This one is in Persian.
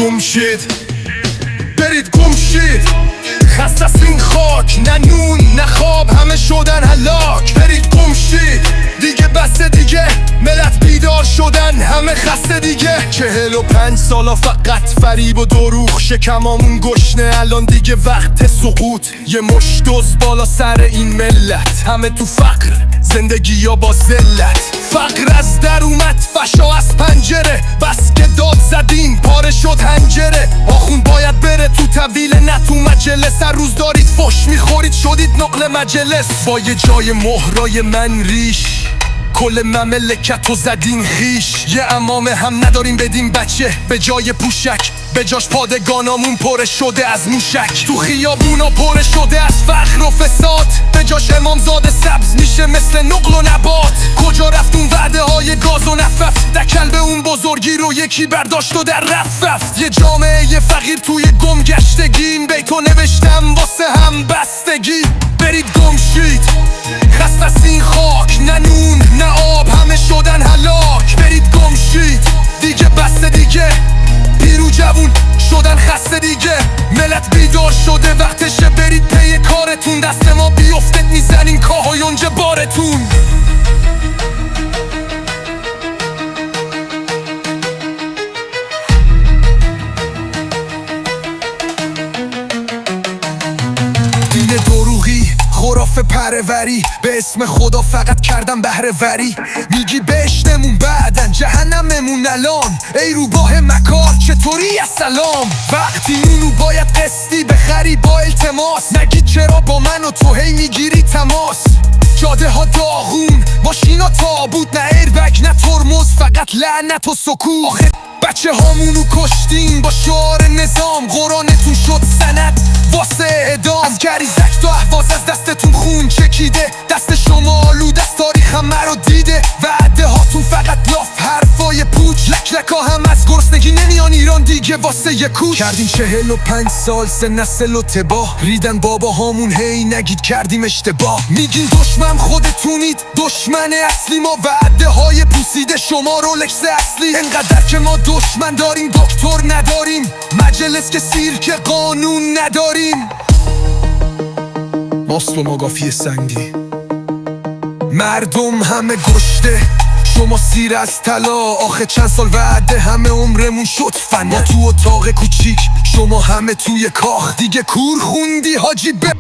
گم شید، برید گم شید. خسته از این خاک، نه نون نه خواب، همه شدن هلاک. برید گم شید دیگه، بسته دیگه، ملت بیدار شدن، همه خسته دیگه. 45 سالا فقط فریب و دروغ، شکمامون گشنه الان دیگه وقت سقوط. یه مش دزد بالا سر این ملت، همه تو فقر، زندگی یا با ذلت. فقر از در اومد، فشا از پنجره، بس که داد زدین پاره شد هنجره. آخون باید بره تو طویل نه تو مجلس. هر روز دارید فش میخورید، شدید نقل مجلس. با یه جای مهرای من ریش، کل مملکت رو زدین خیش. یه امامه هم نداریم بدیم بچه، به جای پوشک به جاش پادگانامون پره شده از موشک. تو خیابونا پره شده از فقر و فساد، به جاش امامزاده سبز میشه مثل نقل و نبات. کجا رفت اون وعده های گاز و نفت؟ دکل به اون بزرگی رو یکی برداشت و در رفت. یه جامعه یه فقیر توی گم گشتگی، این بیتو نوشتم واسه هم بستگی. برید گم شید، خسته از این خاک، نه نون نه آب، همه شدن هلاک. برید گم شید دیگه، بسته دیگه، پیرو جوون شدن خسته دیگه. ملت بیدار شده، وقتشه برید پی کارتون. دست ما بیفتت میزنین کاه و یونج بارتون. دین دروغی، خرافه پره‌وری، به اسم خدا فقط کردم بهره وری. میگی بهشتمون بعدن، جهنممون الان. ای روباه مکار چطوری السلام؟ وقتی اونو باید قسطی بخری با التماس. نگی چرا با من و تو هی میگیری تماس؟ جاده ها داغون، ماشینا تابوت، نه ایربگ نه ترمز، فقط لعنت و سکوت. آخه بچه هامونو کشتین با شعار نظام، قرآنتون شد سند واسه اعدام. از گریزک تا احواز از دستتون خون چکیده، دست شما آلود از تاریخ همه رو دیده. وعده هاتون فقط لاف، حرفای پوچ، لکلکا هم از گرسنگی نمیان ایران دیگه واسه یه کوچ. کردیم 45 سال سه نسل و تباه، ریدن بابا هامون هی نگید کردیم اشتباه. میگین دشمن خودتونید، دشمن اصلی ما. وعده های پوسیده شما رولکس اصلی. انقدر که ما دشمن داریم دکتر نداریم، مجلس که سیرک قانون نداریم. ماست و ماگافی سنگی، مردم همه گشته، شما سیر از طلا. آخه چند سال وعده، همه عمرمون شد فنا. ما تو اتاق کوچیک، شما همه توی کاخ. دیگه کور خوندی حاجی به